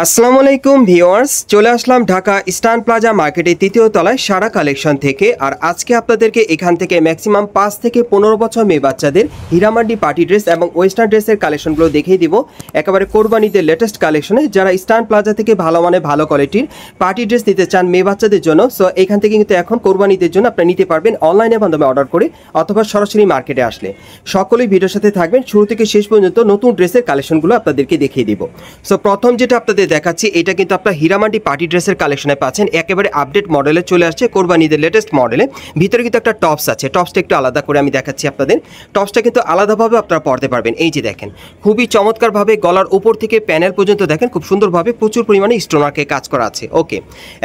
আসসালামু আলাইকুম ভিউয়ার্স, চলে আসলাম ঢাকা ইস্টার্ন প্লাজা মার্কেটের তৃতীয় তলায় সারা কালেকশন থেকে। আর আজকে আপনাদেরকে এখান থেকে ম্যাক্সিমাম 5 থেকে 15 বছর মেয়ে বাচ্চাদের হীরামান্ডি পার্টি ড্রেস এবং ওয়েস্টার্ন ড্রেসের কালেকশনগুলো দেখিয়ে দিব। একেবারে কোরবানিতে লেটেস্ট কালেকশনে যারা ইস্টার্ন প্লাজা থেকে ভালো মানে ভালো কোয়ালিটির পার্টি ড্রেস নিতে চান মেয়ে বাচ্চাদের জন্য, সো এখান থেকে কিন্তু এখন কোরবানিদের জন্য আপনারা নিতে পারবেন অনলাইনের মাধ্যমে অর্ডার করে অথবা সরাসরি মার্কেটে আসলে। সকলেই ভিডিওর সাথে থাকবেন, শুরু থেকে শেষ পর্যন্ত নতুন ড্রেসের কালেকশনগুলো আপনাদেরকে দেখিয়ে দিব। সো প্রথম যেটা আপনাদের দেখাচ্ছি, এটা কিন্তু আপনার হীরামান্ডি পার্টি ড্রেসের কালেকশনে পাচ্ছেন। একেবারে আপডেট মডেলে চলে আসছে, কোরবানিদের লেটেস্ট মডেলে। ভিতরে কিন্তু একটা টপস আছে, টপসটা একটু আলাদা করে আমি দেখাচ্ছি আপনাদের। টপসটা কিন্তু আলাদাভাবে আপনারা পরতে পারবেন। এই যে দেখেন, খুবই চমৎকারভাবে গলার উপর থেকে প্যানেল পর্যন্ত দেখেন খুব সুন্দরভাবে প্রচুর পরিমাণে স্টোনারকে কাজ করা আছে। ওকে,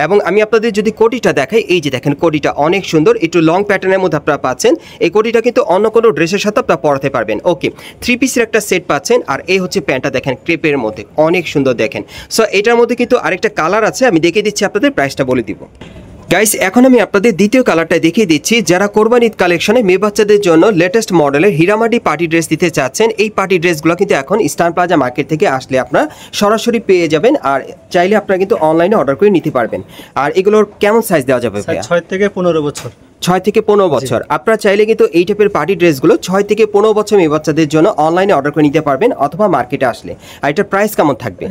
এবং আমি আপনাদের যদি কোটিটা দেখাই, এই যে দেখেন কোটিটা অনেক সুন্দর, একটু লং প্যাটার্নের মধ্যে আপনারা পাচ্ছেন। এই কোটিটা কিন্তু অন্য কোনো ড্রেসের সাথে আপনারা পরতে পারবেন। ওকে, 3 পিসের একটা সেট পাচ্ছেন। আর এই হচ্ছে প্যান্টটা দেখেন ক্রেপের মধ্যে, অনেক সুন্দর দেখেন। সো এটার মধ্যে কিন্তু আরেকটা কালার আছে, আমি দেখিয়ে দিচ্ছি আপনাদের, প্রাইসটা বলে দিব। গাইস, এখন আমি আপনাদের দ্বিতীয় কালারটা দেখিয়ে দিচ্ছি। যারা কোরবানি ঈদ কালেকশনে মেয়ে বাচ্চাদের জন্য লেটেস্ট মডেলের হীরামান্ডি পার্টি ড্রেস দিতে চাচ্ছেন, এই পার্টি ড্রেসগুলো কিন্তু এখন ইস্টার্ন প্লাজা মার্কেট থেকে আসলে আপনারা সরাসরি পেয়ে যাবেন। আর চাইলে আপনারা কিন্তু অনলাইনে অর্ডার করে নিতে পারবেন। আর এগুলোর কেমন সাইজ দেওয়া যাবে? 6 থেকে 15 বছর। 6 থেকে 15 বছর। আপনারা চাইলে কিন্তু এই টাইপের পার্টি ড্রেসগুলো 6 থেকে 15 বছর মেয়ে বাচ্চাদের জন্য অনলাইনে অর্ডার করে নিতে পারবেন অথবা মার্কেটে আসলে। আর এটার প্রাইস কেমন থাকবে?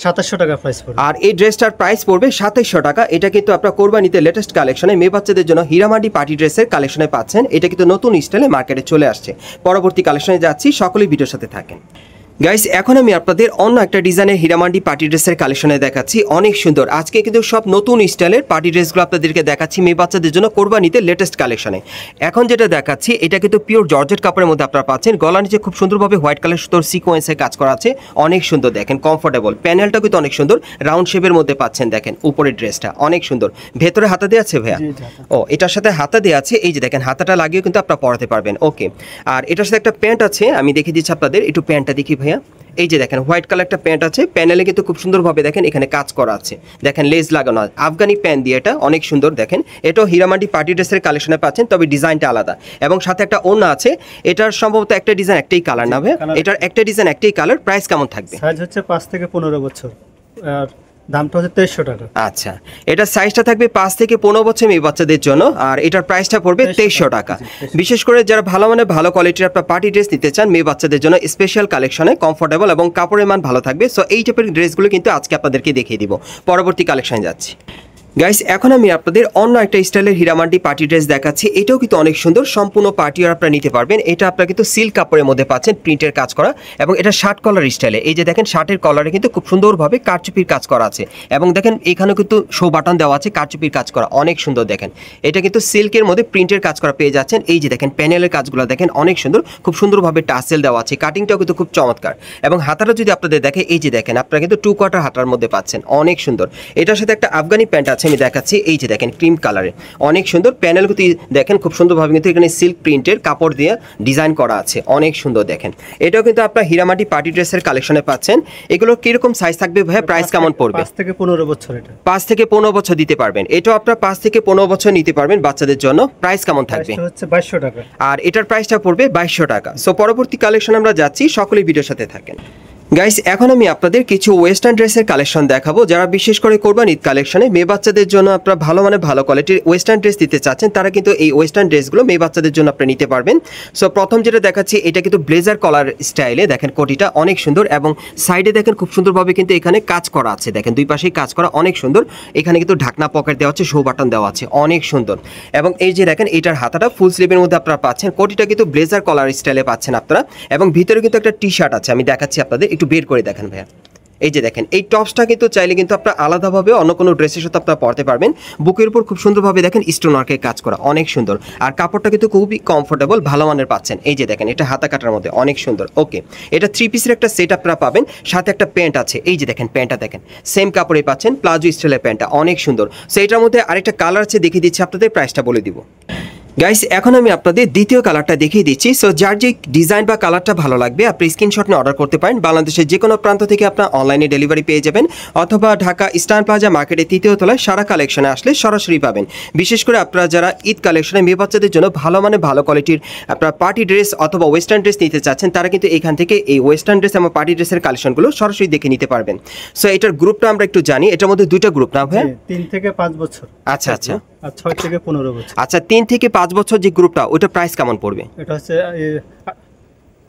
2700 টাকা প্রাইস পড়বে। আর এই ড্রেসটার প্রাইস পড়বে 2700 টাকা। এটা কিন্তু আপনার কোরবানিতে লেটেস্ট কালেকশনে মেয়ে বাচ্চাদের জন্য হীরামান্ডি পার্টি ড্রেসের কালেকশনে পাচ্ছেন। এটা কিন্তু নতুন স্টাইলে মার্কেটে চলে আসছে। পরবর্তী কালেকশনে যাচ্ছি, সকলেই ভিডিওর সাথে থাকেন। গাইস, এখন আমি আপনাদের অন্য একটা ডিজাইনের হীরামান্ডি পার্টি ড্রেসের কালেকশনে দেখাচ্ছি, অনেক সুন্দর। আজকে কিন্তু সব নতুন স্টাইলের পার্টি ড্রেসগুলো আপনাদেরকে দেখাচ্ছি মেয়ে বাচ্চাদের জন্য কোরবানিতে লেটেস্ট কালেকশনে। এখন যেটা দেখাচ্ছি, এটা কিন্তু পিওর জর্জেট কাপড়ের মধ্যে আপনারা পাচ্ছেন। গলা নিচে খুব সুন্দরভাবে হোয়াইট কালার সুতোর সিকোয়েন্সে কাজ করা আছে, অনেক সুন্দর দেখেন, কমফোর্টেবল। প্যানেলটা কিন্তু অনেক সুন্দর, রাউন্ড শেপের মধ্যে পাচ্ছেন। দেখেন উপরের ড্রেসটা অনেক সুন্দর। ভেতরে হাতা দেওয়া আছে ভাইয়া? ও, এটার সাথে হাতা দেওয়া আছে। এই যে দেখেন, হাতাটা লাগিয়ে কিন্তু আপনারা পরাতে পারবেন। ওকে, আর এটার সাথে একটা প্যান্ট আছে, আমি দেখিয়ে দিচ্ছি আপনাদের। একটু প্যান্টটা দেখি ভাইয়া। এই যে দেখেন, হোয়াইট কালার একটা প্যান্ট আছে, প্যানেলে কিন্তু খুব সুন্দরভাবে দেখেন এখানে কাজ করা আছে। দেখেন লেস লাগানো, আফগানি প্যান্ট দিয়ে, এটা অনেক সুন্দর দেখেন। এটাও হীরামান্ডি পার্টি ড্রেসের কালেকশনে পাচ্ছেন, তবে ডিজাইনটা আলাদা। এবং সাথে একটা ওড়না আছে, এটার সম্ভবত একটা ডিজাইন একটাই কালার না ভাই? এটার একটা ডিজাইন একটাই কালার। প্রাইস কেমন থাকবে? সাইজ হচ্ছে 5 থেকে 15 বছর, আর দামটা হচ্ছে 2300 টাকা। আচ্ছা, এটার সাইজটা থাকবে 5 থেকে 15 বছর মেয়ে বাচ্চাদের জন্য, আর এটার প্রাইসটা পড়বে 2300 টাকা। বিশেষ করে যারা ভালো মানে ভালো কোয়ালিটির আপনার পার্টি ড্রেস নিতে চান মেয়ে বাচ্চাদের জন্য স্পেশাল কালেকশনে, কমফোর্টেবল এবং কাপড়ের মান ভালো থাকবে। সো এই টাইপের ড্রেসগুলো কিন্তু আজকে আপনাদেরকে দেখিয়ে দিব। পরবর্তী কালেকশনে যাচ্ছি। গাইস, এখন আমি আপনাদের অন্য একটা স্টাইলের হীরামান্ডি পার্টি ড্রেস দেখাচ্ছি। এটাও কিন্তু অনেক সুন্দর, সম্পূর্ণ পার্টি আর আপনারা নিতে পারবেন। এটা আপনারা কিন্তু সিল্ক কাপড়ের মধ্যে পাচ্ছেন, প্রিন্টের কাজ করা, এবং এটা শার্ট কলার স্টাইলে। এই যে দেখেন, শার্টের কলারে কিন্তু খুব সুন্দরভাবে কারচুপির কাজ করা আছে, এবং দেখেন এখানেও কিন্তু শো বাটন দেওয়া আছে, কারচুপির কাজ করা, অনেক সুন্দর দেখেন। এটা কিন্তু সিল্কের মধ্যে প্রিন্টের কাজ করা পেয়ে যাচ্ছেন। এই যে দেখেন, প্যানেলের কাজগুলো দেখেন অনেক সুন্দর, খুব সুন্দরভাবে টাসেল দেওয়া আছে, কাটিংটাও কিন্তু খুব চমৎকার। এবং হাতাটা যদি আপনাদের দেখে, এই যে দেখেন আপনারা কিন্তু 2 কোয়ার্টার হাতার মধ্যে পাচ্ছেন, অনেক সুন্দর। এটার সাথে একটা আফগানি প্যান্ট আছে, আমি দেখাচ্ছি। এই যে দেখেন, ক্রিম কালারে অনেক সুন্দর। প্যানেল কিন্তু দেখেন খুব সুন্দরভাবে কিন্তু এখানে সিল্ক প্রিন্টের কাপড় দিয়ে ডিজাইন করা আছে, অনেক সুন্দর দেখেন। এটাও কিন্তু আপনার হীরামান্ডি পার্টি ড্রেসের কালেকশনে পাচ্ছেন। এগুলো কিরকম সাইজ থাকবে ভাই? প্রাইস কেমন পড়বে? 5 থেকে 15 বছর। এটা 5 থেকে 15 বছর দিতে পারবেন। এটাও আপনার 5 থেকে 15 বছর নিতে পারবেন বাচ্চাদের জন্য। প্রাইস কেমন থাকবে? হচ্ছে 2200 টাকা। আর এটার প্রাইসটা পড়বে 2200 টাকা। সো পরবর্তী কালেকশন আমরা যাচ্ছি, সকলেই ভিডিওর সাথে থাকেন। গাইস, এখন আমি আপনাদের কিছু ওয়েস্টার্ন ড্রেসের কালেকশন দেখাবো। যারা বিশেষ করে কোরবানি ঈদ কালেকশনে মেয়ে বাচ্চাদের জন্য আপনারা ভালো মানে ভালো কোয়ালিটির ওয়েস্টার্ন ড্রেস দিতে চাচ্ছেন, তারা কিন্তু এই ওয়েস্টার্ন ড্রেসগুলো মেয়ে বাচ্চাদের জন্য আপনি নিতে পারবেন। সো প্রথম যেটা দেখাচ্ছি, এটা কিন্তু ব্লেজার কলার স্টাইলে। দেখেন কোটিটা অনেক সুন্দর, এবং সাইডে দেখেন খুব সুন্দরভাবে কিন্তু এখানে কাজ করা আছে। দেখেন দুই পাশেই কাজ করা, অনেক সুন্দর। এখানে কিন্তু ঢাকনা পকেট দেওয়া আছে, শো বাটন দেওয়া আছে, অনেক সুন্দর। এবং এই যে দেখেন, এটার হাতাটা ফুল স্লিভের মধ্যে আপনারা পাচ্ছেন। কোটিটা কিন্তু ব্লেজার কলার স্টাইলে পাচ্ছেন আপনারা, এবং ভিতরে কিন্তু একটা টি শার্ট আছে, আমি দেখাচ্ছি আপনাদের, একটু বের করে দেখেন ভাইয়া। এই যে দেখেন, এই টপসটা কিন্তু চাইলে কিন্তু আপনারা আলাদাভাবে অন্য কোনো ড্রেসের সাথে আপনারা পরতে পারবেন। বুকের উপর খুব সুন্দরভাবে দেখেন স্টোনারকে কাজ করা, অনেক সুন্দর। আর কাপড়টা কিন্তু খুবই কমফোর্টেবল, ভালো মানের পাচ্ছেন। এই যে দেখেন, এটা হাতা কাটার মধ্যে অনেক সুন্দর। ওকে, এটা 3 পিসের একটা সেট আপনারা পাবেন, সাথে একটা প্যান্ট আছে। এই যে দেখেন, প্যান্টটা দেখেন সেম কাপড়ে পাচ্ছেন, প্লাজো স্টাইলের প্যান্টটা অনেক সুন্দর। সো এটার মধ্যে আরেকটা কালার আছে, দেখিয়ে দিচ্ছি আপনাদের, প্রাইসটা বলে দিব। গাইস এখন আমি আপনাদের দ্বিতীয় কালারটা দেখিয়ে দিচ্ছি। সো যার যে ডিজাইন বা কালারটা ভালো লাগবে আপনি স্ক্রিনশট নিয়ে অর্ডার করতে পারেন। বাংলাদেশের যে কোনো প্রান্ত থেকে আপনার অনলাইনে ডেলিভারি পেয়ে যাবেন, অথবা ঢাকা ইস্টার্ন প্লাজা মার্কেটের তৃতীয় তলায় সারা কালেকশনে আসলে সরাসরি পাবেন। বিশেষ করে আপনারা যারা ঈদ কালেকশনে মেয়ে বাচ্চাদের জন্য ভালো কোয়ালিটির আপনার পার্টি ড্রেস অথবা ওয়েস্টার্ন ড্রেস নিতে চাচ্ছেন, তারা কিন্তু এখান থেকে এই ওয়েস্টার্ন ড্রেস এবং পার্টি ড্রেসের কালেকশনগুলো সরাসরি দেখে নিতে পারবেন। সো এটার গ্রুপটা আমরা একটু জানি, এটার মধ্যে দুইটা গ্রুপ না ভাই? 3 থেকে 5 বছর। আচ্ছা আচ্ছা, আর 6 থেকে 15 বছর। আচ্ছা 3 থেকে 5 বছর যে গ্রুপটা, ওটা প্রাইস কেমন পড়বে? এটা হচ্ছে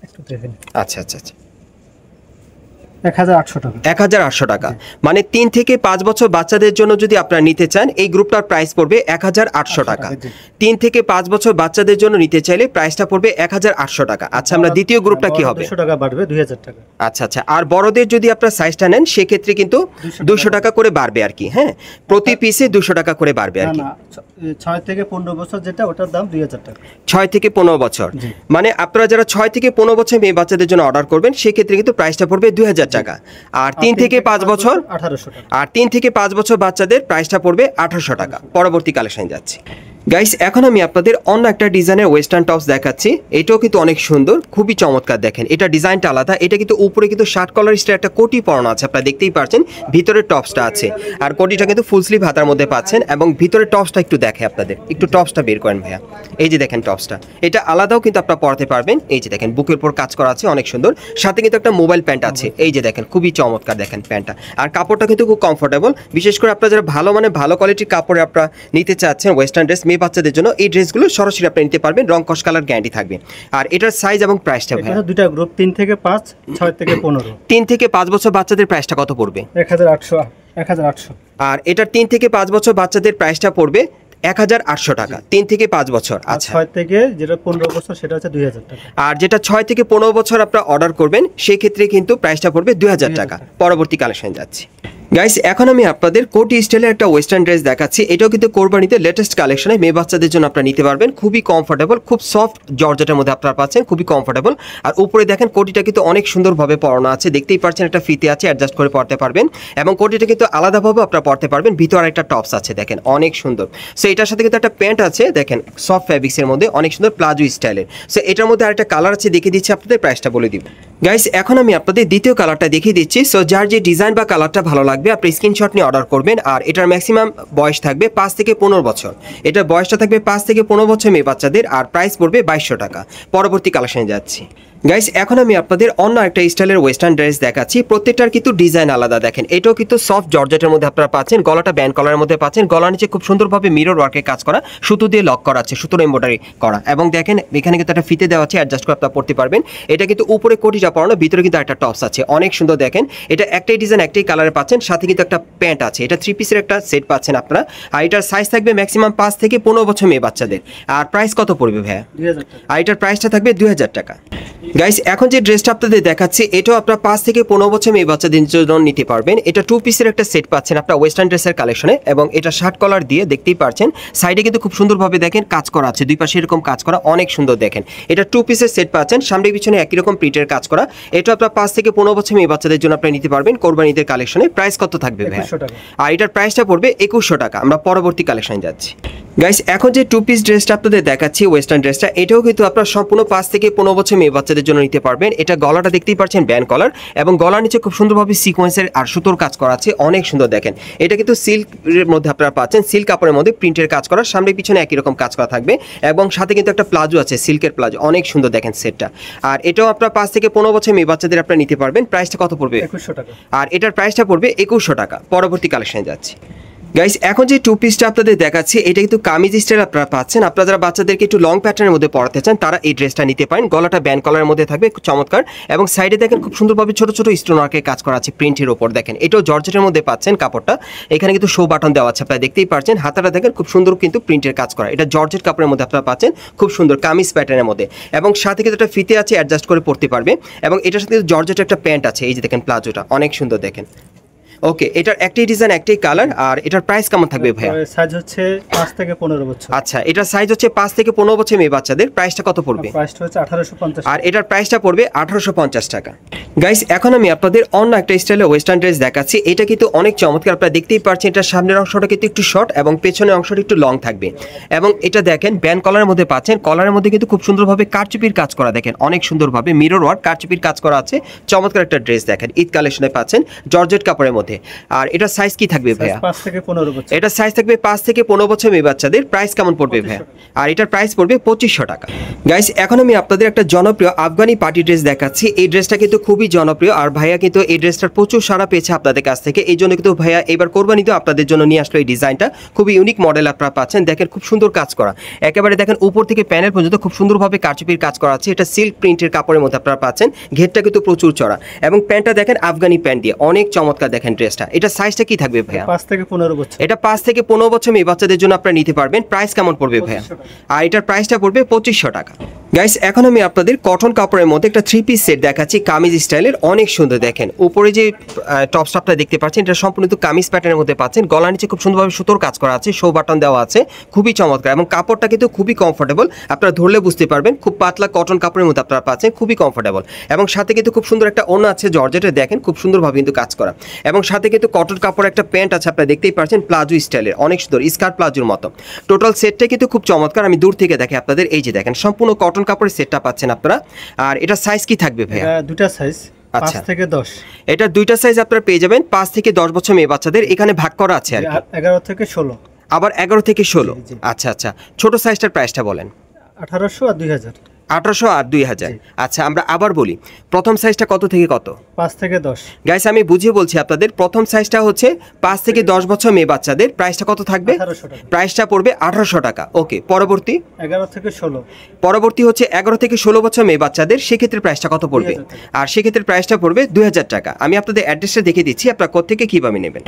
একটু দেখেন। আচ্ছা আচ্ছা আচ্ছা, 1800 টাকা। 1800 টাকা। মানে 3 থেকে 5 বছর বাচ্চাদের জন্য যদি আপনারা নিতে চান, এই গ্রুপটার প্রাইস পড়বে 1800 টাকা। 3 থেকে 5 বছর বাচ্চাদের জন্য নিতে চাইলে প্রাইসটা পড়বে 1800 টাকা। আচ্ছা, আমরা দ্বিতীয় গ্রুপটা কি হবে? 200 টাকা বাড়বে, 2000 টাকা। আচ্ছা আচ্ছা, আর বড়দের যদি আপনারা সাইজটা নেন সেক্ষেত্রে কিন্তু 200 টাকা করে বাড়বে আর কি। হ্যাঁ, প্রতি পিসে 200 টাকা করে বাড়বে আর কি। 6 থেকে 15 বছর যেটা, ওটার দাম 2000 টাকা। 6 থেকে 15 বছর, মানে আপনারা যারা 6 থেকে 15 বছর মেয়ে বাচ্চাদের জন্য অর্ডার করবেন সেক্ষেত্রে কিন্তু প্রাইসটা পড়বে 2000 টাকা। আর 3 থেকে 5 বছর 1800 টাকা। আর 3 থেকে 5 বছর বাচ্চাদের প্রাইসটা পড়বে 1800 টাকা। পরবর্তী কালেকশন যাচ্ছি। গাইস এখন আমি আপনাদের অন্য একটা ডিজাইনের ওয়েস্টার্ন টপস দেখাচ্ছি। এটাও কিন্তু অনেক সুন্দর, খুবই চমৎকার। দেখেন এটা ডিজাইনটা আলাদা। এটা কিন্তু উপরে কিন্তু শার্ট কলার স্টাইল একটা কোটি পরানো আছে, আপনারা দেখতেই পাচ্ছেন। ভিতরে টপসটা আছে আর কোটিটা কিন্তু ফুল স্লিভ হাতার মধ্যে পাচ্ছেন। এবং ভিতরে টপসটা একটু দেখে আপনাদের, একটু টপসটা বের করেন ভাইয়া। এই যে দেখেন টপসটা, এটা আলাদাও কিন্তু আপনারা পরাতে পারবেন। এই যে দেখেন বুকের উপর কাজ করা আছে, অনেক সুন্দর। সাথে কিন্তু একটা মোবাইল প্যান্ট আছে, এই যে দেখেন খুবই চমৎকার। দেখেন প্যান্টটা আর কাপড়টা কিন্তু খুব কমফোর্টেবল। বিশেষ করে আপনারা যারা ভালো কোয়ালিটির কাপড়ে আপনারা নিতে চাচ্ছেন ওয়েস্টার্ন ড্রেস মেয়ে বাচ্চাদের জন্য, এই ড্রেসগুলো সরাসরি আপনি নিতে পারবেন, রং কস কালার গ্যারান্টি থাকবে। আর এটার সাইজ এবং প্রাইসটা ভাই? দুটো গ্রুপ, 3 থেকে 5, 6 থেকে 15। 3 থেকে 5 বছর বাচ্চাদের প্রাইসটা কত পড়বে? 1800। আর এটার 3 থেকে 5 বছর বাচ্চাদের প্রাইসটা পড়বে 1800 টাকা। 3 থেকে 5 বছর। আচ্ছা, 6 থেকে যেটা 15 বছর সেটা হচ্ছে 2000 টাকা। আর যেটা 6 থেকে 15 বছর আপনারা অর্ডার করবেন সেই ক্ষেত্রে কিন্তু প্রাইসটা পড়বে 2000 টাকা। পরবর্তী কালেকশন যাচ্ছি। গাইস এখন আমি আপনাদের কোটি স্টাইলের একটা ওয়েস্টার্ন ড্রেস দেখাচ্ছি। এটাও কিন্তু কোরবানিতে লেটেস্ট কালেকশনে মেয়ে বাচ্চাদের জন্য আপনারা নিতে পারবেন। খুবই কমফোর্টেবল, খুব সফট জর্জেটের মধ্যে আপনারা পাচ্ছেন, খুবই কমফোর্টেবল। আর উপরে দেখেন কোটিটা কিন্তু অনেক সুন্দরভাবে পরানো আছে, দেখতেই পাচ্ছেন। একটা ফিতে আছে, অ্যাডজাস্ট করে পরতে পারবেন। এবং কোটিটা কিন্তু আলাদাভাবে আপনারা পরতে পারবেন। ভিতরে একটা টপস আছে, দেখেন অনেক সুন্দর। সো এটার সাথে কিন্তু একটা প্যান্ট আছে, দেখেন সফট ফ্যাব্রিক্সের মধ্যে, অনেক সুন্দর প্লাজো স্টাইলের। সো এটার মধ্যে আরেকটা কালার আছে, দেখিয়ে দিচ্ছি আপনাদের, প্রাইসটা বলে দিব। গাইস এখন আমি আপনাদের দ্বিতীয় কালারটা দেখিয়ে দিচ্ছি। সো যার যে ডিজাইন বা কালারটা ভালো লাগবে আপনি স্ক্রিনশট নিয়ে অর্ডার করবেন। আর এটার ম্যাক্সিমাম বয়স থাকবে 5 থেকে 15 বছর। এটার বয়সটা থাকবে 5 থেকে 15 বছর মেয়ে বাচ্চাদের। আর প্রাইস পড়বে 2200 টাকা। পরবর্তী কালেকশনে যাচ্ছি। গাইস এখন আমি আপনাদের অন্য একটা স্টাইলের ওয়েস্টার্ন ড্রেস দেখাচ্ছি। প্রত্যেকটার কিন্তু ডিজাইন আলাদা। দেখেন এটাও কিন্তু সফট জর্জেটের মধ্যে আপনারা পাচ্ছেন। গলাটা ব্যান্ড কলারের মধ্যে পাচ্ছেন। গলার নিচে খুব সুন্দরভাবে মিরর ওয়ার্কের কাজ করা, সুতো দিয়ে লক করা আছে, সুতোর এমব্রয়ডারি করা। এবং দেখেন এখানে কিন্তু একটা ফিতে দেওয়া আছে, অ্যাডজাস্ট করে আপনারা পড়তে পারবেন। এটা কিন্তু উপরে কোটিটা পরানো, ভিতরে কিন্তু একটা টপস আছে, অনেক সুন্দর। দেখেন এটা একটাই ডিজাইন, একটাই কালারে পাচ্ছেন। সাথে কিন্তু একটা প্যান্ট আছে, এটা 3 পিসের একটা সেট পাচ্ছেন আপনারা। আর এটার সাইজ থাকবে ম্যাক্সিমাম 5 থেকে 15 বছর মেয়ে বাচ্চাদের। আর প্রাইস কত পড়বে ভাইয়া? 2000 টাকা। আর এটার প্রাইসটা থাকবে 2000 টাকা। গাইস এখন যে ড্রেসটা আপনাদের দেখাচ্ছি এটাও আপনারা 5 থেকে 15 বছর মেয়ে বাচ্চাদের জন্য নিতে পারবেন। এটা 2 পিসের একটা সেট পাচ্ছেন আপনারা ওয়েস্টার্ন ড্রেসের কালেকশনে। এবং এটা শার্ট কলার দিয়ে, দেখতেই পাচ্ছেন সাইডে কিন্তু খুব সুন্দরভাবে দেখেন কাজ করা আছে, দুই পাশে এরকম কাজ করা, অনেক সুন্দর। দেখেন এটা 2 পিসের সেট পাচ্ছেন, সামনে পিছনে একই রকম প্রিন্টের কাজ করা। এটা আপনারা 5 থেকে 15 বছর মেয়ে বাচ্চাদের জন্য আপনারা নিতে পারবেন কোরবানিদের কালেকশনে। প্রাইস কত থাকবে ভাই? 2100 টাকা। আর এটার প্রাইসটা পড়বে 2100 টাকা। আমরা পরবর্তী কালেকশনে যাচ্ছি। গাইস এখন যে 2 পিস ড্রেসটা আপনাদের দেখাচ্ছি ওয়েস্টার্ন ড্রেসটা, এটাও কিন্তু আপনারা সম্পূর্ণ 5 থেকে 15 বছর মেয়ে বাচ্চাদের জন্য নিতে পারবেন। এটা গলাটা দেখতেই পাচ্ছেন ব্যান্ড কলার, এবং গলার নিচে খুব সুন্দরভাবে সিকোয়েন্সের আর সুতোর কাজ করা আছে, অনেক সুন্দর। দেখেন এটা কিন্তু সিল্কের মধ্যে আপনারা পাচ্ছেন, সিল্ক কাপড়ের মধ্যে প্রিন্টের কাজ করা, সামনে পিছনে একই রকম কাজ করা থাকবে। এবং সাথে কিন্তু একটা প্লাজো আছে, সিল্কের প্লাজো, অনেক সুন্দর। দেখেন সেটটা। আর এটাও আপনারা 5 থেকে 15 বছর মেয়ে বাচ্চাদের আপনারা নিতে পারবেন। প্রাইসটা কত পড়বে? 2100 টাকা। আর এটার প্রাইসটা পড়বে 2100 টাকা। পরবর্তী কালেকশনে যাচ্ছি। গাইস এখন যে 2 পিসটা আপনাদের দেখাচ্ছি এটা কিন্তু কামিজ স্টাইল আপনারা পাচ্ছেন। আপনারা যারা বাচ্চাদেরকে একটু লং প্যাটার্নের মধ্যে পরাতে চান তারা এই ড্রেসটা নিতে পারেন। গলাটা ব্যান্ড কলারের মধ্যে থাকবে, খুব চমৎকার। এবং সাইডে দেখেন খুব সুন্দরভাবে ছোট ছোট স্টোন ওয়ার্কের কাজ করা আছে প্রিন্টের ওপর। দেখেন এটাও জর্জেটের মধ্যে পাচ্ছেন কাপড়টা। এখানে কিন্তু শো বাটন দেওয়া আছে, আপনারা দেখতেই পাচ্ছেন। হাতাটা দেখেন খুব সুন্দর কিন্তু প্রিন্টের কাজ করা। এটা জর্জেট কাপড়ের মধ্যে আপনারা পাচ্ছেন, খুব সুন্দর কামিজ প্যাটার্নের মধ্যে। এবং সাথে কিন্তু একটা ফিতে আছে, অ্যাডজাস্ট করে পড়তে পারবে। এবং এটার সাথে জর্জেটের একটা প্যান্ট আছে, এই যে দেখেন প্লাজোটা অনেক সুন্দর। দেখেন ওকে, এটার একটাই ডিজাইন একটাই কালার, আর এটার প্রাইস কেমন থাকবে ভাইয়া? সাইজ হচ্ছে 5 থেকে 15 বছর। আচ্ছা, এটার সাইজ হচ্ছে 5 থেকে 15 বছর মেয়ে বাচ্চাদের। প্রাইসটা কত পড়বে? প্রাইসটা হচ্ছে 1850, আর এটার প্রাইসটা পড়বে 1850 টাকা। গাইস, এখন আমি আপনাদের অন্য একটা স্টাইলে ওয়েস্টার্ন ড্রেস দেখাচ্ছি। এটা কিন্তু অনেক চমৎকার, আপনারা দেখতেই পাচ্ছেন। এটার সামনের অংশটা কিন্তু একটু শর্ট এবং পেছনের অংশটা একটু লং থাকবে, এবং এটা দেখেন ব্যান্ড কলারের মধ্যে পাচ্ছেন। কলারের মধ্যে কিন্তু খুব সুন্দরভাবে কারচুপির কাজ করা, দেখেন অনেক সুন্দরভাবে মিরর ওয়ার্ক কারচুপির কাজ করা আছে। চমৎকার একটা ড্রেস দেখেন, ঈদ কালেকশনে পাচ্ছেন জর্জেট কাপড়ের মধ্যে। আর এটার সাইজ কি থাকবে ভাইয়া? 5 থেকে 15 বছর। এটার সাইজ থাকবে 5 থেকে 15 বছর মেয়ে বাচ্চাদের। প্রাইস কেমন পড়বে ভাইয়া? আর এটার প্রাইস পড়বে 2500 টাকা। গাইস, এখন আমি আপনাদের একটা জনপ্রিয় আফগানি পার্টি ড্রেস দেখাচ্ছি। এই ড্রেসটা কিন্তু খুবই জনপ্রিয়, আর ভাইয়া কিন্তু এই ড্রেসটার প্রচুর সাড়া পেয়েছে আপনাদের কাছ থেকে। এই জন্য কিন্তু ভাইয়া এবার কোরবানিতে আপনাদের জন্য নিয়ে আসলো এই ডিজাইনটা। খুবই ইউনিক মডেল আপনারা পাচ্ছেন, দেখেন খুব সুন্দর কাজ করা। একেবারে দেখেন উপর থেকে প্যানেল পর্যন্ত খুব সুন্দরভাবে কারচুপির কাজ করা আছে। এটা সিল্ক প্রিন্টের কাপড়ের মধ্যে আপনারা পাচ্ছেন। ঘেরটা কিন্তু প্রচুর চড়া, এবং প্যান্টটা দেখেন আফগানি প্যান্ট দিয়ে, অনেক চমৎকার দেখেন ড্রেসটা। এটা সাইজটা কি থাকবে ভাইয়া? 5 থেকে 15 বছর। এটা 5 থেকে 15 বছর মেয়ে বাচ্চাদের জন্য আপনারা নিতে পারবেন। প্রাইস কেমন পড়বে ভাইয়া? আর এটার প্রাইসটা পড়বে 2500 টাকা। গাইস, এখন আমি আপনাদের কটন কাপড়ের মধ্যে একটা 3 পিস সেট দেখাচ্ছি, কামিজ স্টাইলের, অনেক সুন্দর। দেখেন উপরে যে টপ স্টাফটা দেখতে পাচ্ছেন, এটা সম্পূর্ণ কামিজ প্যাটার্নের মধ্যে পাচ্ছেন। গলার নিচে খুব সুন্দরভাবে সুতোর কাজ করা আছে, শো বাটন দেওয়া আছে, খুবই চমৎকার, এবং কাপড়টা কিন্তু খুবই কমফোর্টেবল। আপনারা ধরলে বুঝতে পারবেন, খুব পাতলা কটন কাপড়ের মধ্যে আপনারা পাচ্ছেন, খুবই কমফোর্টেবল। এবং সাথে কিন্তু খুব সুন্দর একটা ওড়না আছে জর্জেটে, দেখেন খুব সুন্দরভাবে কিন্তু কাজ করা, এবং সাথে কিন্তু কটন কাপড় একটা প্যান্ট আছে, আপনারা দেখতেই পাচ্ছেন প্লাজো স্টাইলের, অনেক সুন্দর স্কার্ট প্লাজোর মতো। টোটাল সেটটা কিন্তু খুব চমৎকার। আমি দূর থেকে দেখি আপনাদের, এই যে দেখেন সম্পূর্ণ কটন কাপড়ের সেটটা পাচ্ছেন আপনারা। আর এটা সাইজ কি থাকবে ভাইয়া? দুটা সাইজ, 5 থেকে 10। এটা দুইটা সাইজ আপনারা পেয়ে যাবেন, 5 থেকে 10 বছর মেয়ে বাচ্চাদের। এখানে ভাগ করা আছে আর কি, 11 থেকে 16। আবার 11 থেকে 16। আচ্ছা আচ্ছা, ছোট সাইজটার প্রাইসটা বলেন। 1800 আর 2000। 1800 আর 2000। আচ্ছা, আমরা আবার বলি, প্রথম সাইজটা কত থেকে কত? 5 থেকে 10। গাইস, আমি বুঝিয়ে বলছি আপনাদের, প্রথম সাইজটা হচ্ছে 5 থেকে 10 বছর মেয়ে বাচ্চাদের। প্রাইসটা কত থাকবে? 1800 টাকা। প্রাইসটা পড়বে 1800 টাকা। ওকে, পরবর্তী 11 থেকে 16। পরবর্তী হচ্ছে 11 থেকে 16 বছর মেয়ে বাচ্চাদের। সেক্ষেত্রে প্রাইসটা কত পড়বে? আর সেক্ষেত্রে প্রাইসটা পড়বে 2000 টাকা। আমি আপনাদের অ্যাড্রেসটা দেখিয়ে দিচ্ছি, আপনারা কোত্থেকে কীভাবে নেবেন।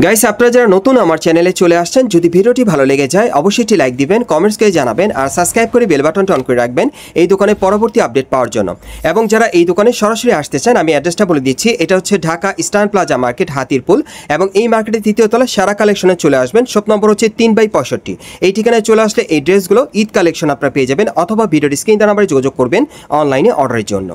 গাইস, আপনারা যারা নতুন আমার চ্যানেলে চলে আসছেন, যদি ভিডিওটি ভালো লেগে যায় অবশ্যই একটি লাইক দিবেন, কমেন্টস করে জানাবেন, আর সাবস্ক্রাইব করে বেল বাটনটা অন করে রাখবেন এই দোকানে পরবর্তী আপডেট পাওয়ার জন্য। এবং যারা এই দোকানে সরাসরি আসতে চান, আমি অ্যাড্রেসটা বলে দিচ্ছি। এটা হচ্ছে Dhaka Eastern Plaza market, Hatirpool, এবং এই মার্কেটের 3য় তলা সারা কালেকশনে চলে আসবেন। শপ নম্বর হচ্ছে 3/65। এই ঠিকানায় চলে আসলে এই ড্রেসগুলো ঈদ কালেকশন আপনারা পেয়ে যাবেন, অথবা ভিডিওর স্ক্রিন নাম্বারে যোগাযোগ করবেন অনলাইনে অর্ডারের জন্য।